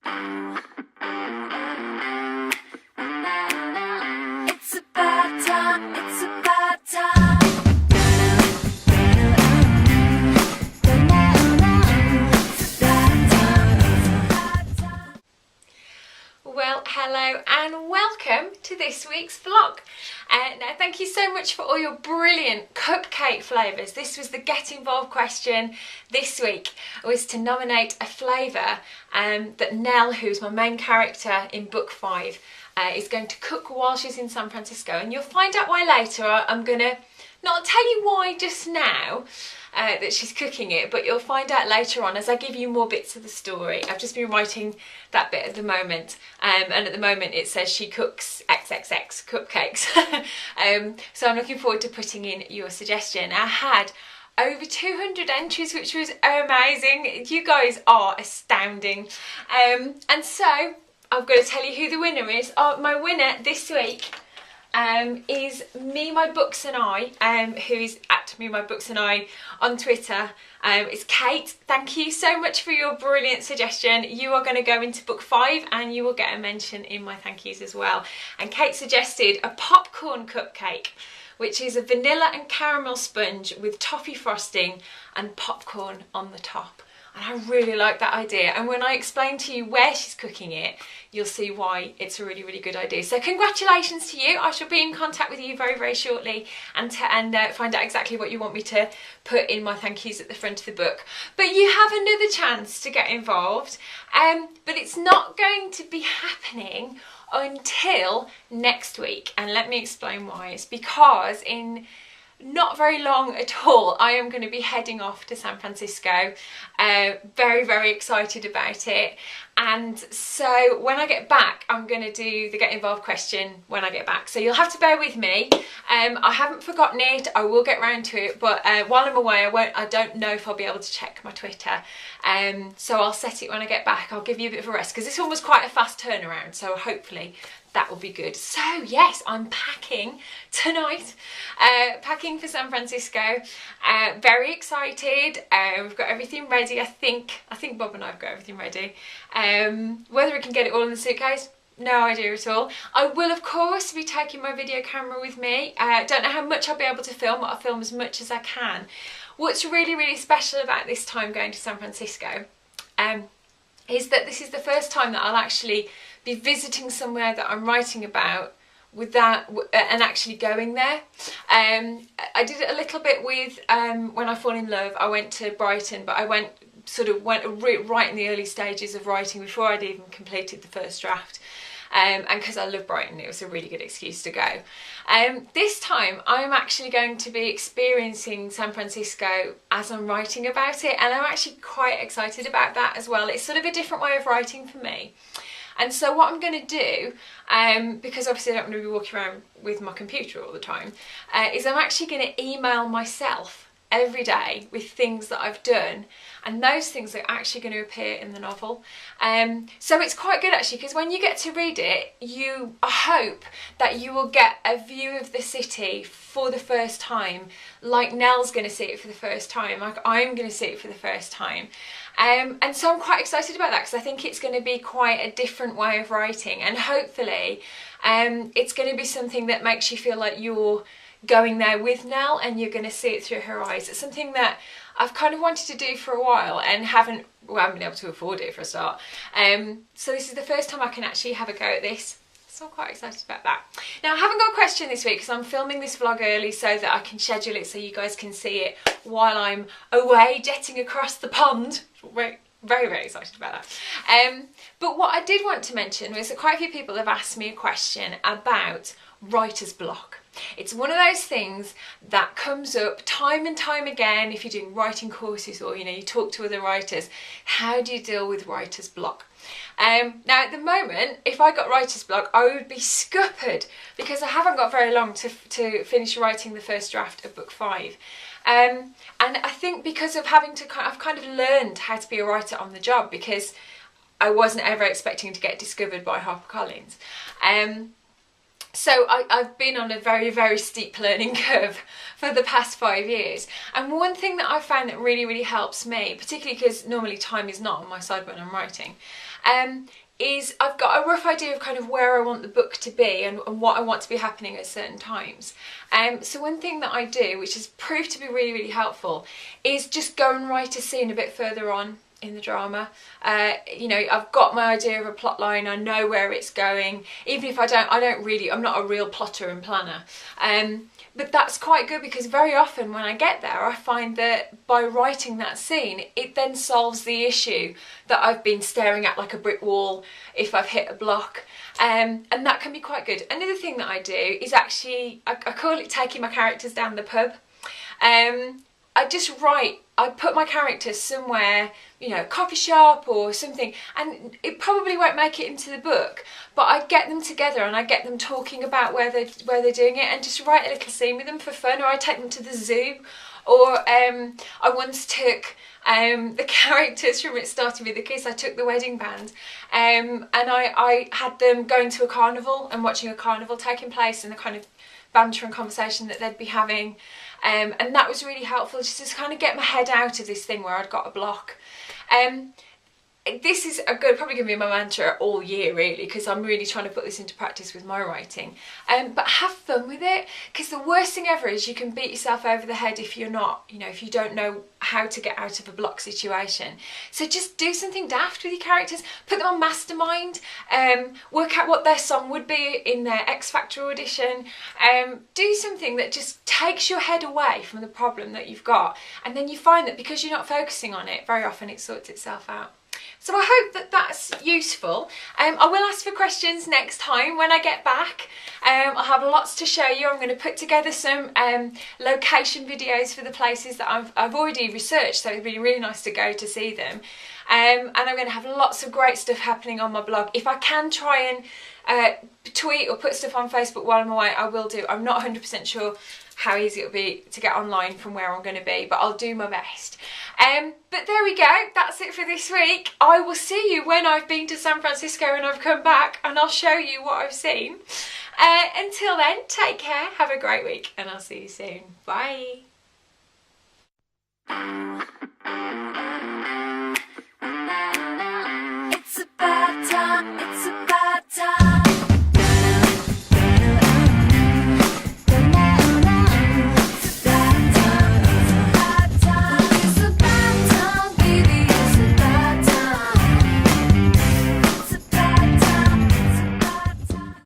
It's about time, it's about time. Well, hello and welcome to this week's vlog. Now, thank you so much for all your brilliant cupcake flavours. This was the Get Involved question this week, was to nominate a flavour that Nell, who's my main character in book 5, is going to cook while she's in San Francisco. And you'll find out why later. I'm going to not tell you why just now that she's cooking it, but you'll find out later on as I give you more bits of the story. I've just been writing that bit at the moment, and at the moment it says she cooks XXX cupcakes. So I'm looking forward to putting in your suggestion. I had over 200 entries, which was amazing. You guys are astounding. And so I've got to tell you who the winner is. My winner this week is Me My Books and I, who is at Me My Books and I on Twitter. It's Kate. Thank you so much for your brilliant suggestion. You are going to go into book 5 and you will get a mention in my thank yous as well. And Kate suggested a popcorn cupcake, which is a vanilla and caramel sponge with toffee frosting and popcorn on the top. And I really like that idea, and when I explain to you where she's cooking it, you'll see why it's a really, really good idea. So congratulations to you. I shall be in contact with you very, very shortly and find out exactly what you want me to put in my thank yous at the front of the book. But you have another chance to get involved, but it's not going to be happening until next week. And let me explain why. It's because in not very long at all, I am going to be heading off to San Francisco. Very, very excited about it. And so when I get back, I'm going to do the Get Involved question when I get back. So you'll have to bear with me. I haven't forgotten it. I will get round to it. But while I'm away, I don't know if I'll be able to check my Twitter. So I'll set it when I get back. I'll give you a bit of a rest because this one was quite a fast turnaround. So hopefully that will be good. So yes, I'm packing tonight, packing for San Francisco. Very excited. We've got everything ready. I think Bob and I have got everything ready. Whether we can get it all in the suitcase, no idea at all. I will of course be taking my video camera with me. Don't know how much I'll be able to film, but I'll film as much as I can. What's really, really special about this time going to San Francisco is that this is the first time that I'll actually be visiting somewhere that I'm writing about and actually going there. I did it a little bit with When I Fall in Love. I went to Brighton, but I went right in the early stages of writing before I'd even completed the first draft. And because I love Brighton, it was a really good excuse to go. This time I'm actually going to be experiencing San Francisco as I'm writing about it, and I'm actually quite excited about that as well. It's sort of a different way of writing for me. And so what I'm going to do, because obviously I don't want to be walking around with my computer all the time, is I'm actually going to email myself every day with things that I've done, and those things are actually going to appear in the novel. So it's quite good actually, because when you get to read it, I hope that you will get a view of the city for the first time, like Nell's going to see it for the first time, like I'm going to see it for the first time. And so I'm quite excited about that, because I think it's going to be quite a different way of writing, and hopefully it's going to be something that makes you feel like you're going there with Nell and you're going to see it through her eyes. It's something that I've kind of wanted to do for a while and haven't been able to afford it for a start. So this is the first time I can actually have a go at this. So I'm quite excited about that. Now, I haven't got a question this week because I'm filming this vlog early so that I can schedule it so you guys can see it while I'm away jetting across the pond. Very, very excited about that. But what I did want to mention was that quite a few people have asked me a question about writer's block. It's one of those things that comes up time and time again if you're doing writing courses, or you talk to other writers. How do you deal with writer's block? Now at the moment, if I got writer's block, I would be scuppered because I haven't got very long to finish writing the first draft of book 5. And I think because of I've kind of learned how to be a writer on the job, because I wasn't ever expecting to get discovered by HarperCollins. So I've been on a very, very steep learning curve for the past 5 years. And one thing that I found that really, really helps me, particularly because normally time is not on my side when I'm writing, is I've got a rough idea of kind of where I want the book to be and what I want to be happening at certain times. So one thing that I do, which has proved to be really, really helpful, is just go and write a scene a bit further on in the drama. You know, I've got my idea of a plot line, I know where it's going, even if I'm not a real plotter and planner. But that's quite good, because very often when I get there, I find that by writing that scene, it then solves the issue that I've been staring at like a brick wall if I've hit a block. And that can be quite good. Another thing that I do is actually, I call it taking my characters down the pub. I put my characters somewhere, you know, a coffee shop or something, and it probably won't make it into the book, but I get them together and I get them talking about where they're doing it, and just write a little scene with them for fun. Or I take them to the zoo, or I once took the characters from It Started With a Kiss, I took the wedding band, and I had them going to a carnival and watching a carnival taking place, and the kind of banter and conversation that they'd be having. And that was really helpful, just to kind of get my head out of this thing where I'd got a block. This is probably going to be my mantra all year, really, because I'm really trying to put this into practice with my writing. But have fun with it, because the worst thing ever is you can beat yourself over the head if you're not, you know, if you don't know how to get out of a block situation. So just do something daft with your characters, put them on Mastermind, work out what their song would be in their X Factor audition, do something that just takes your head away from the problem that you've got, and then you find that because you're not focusing on it, very often it sorts itself out. So I hope that that's useful. I will ask for questions next time when I get back. I'll have lots to show you. I'm going to put together some location videos for the places that I've already researched, so it'd be really nice to go to see them. And I'm going to have lots of great stuff happening on my blog. If I can try and tweet or put stuff on Facebook while I'm away, I will do. I'm not 100% sure how easy it'll be to get online from where I'm going to be, but I'll do my best. But there we go, that's it for this week. I will see you when I've been to San Francisco and I've come back, and I'll show you what I've seen. Until then, take care, have a great week, and I'll see you soon. Bye.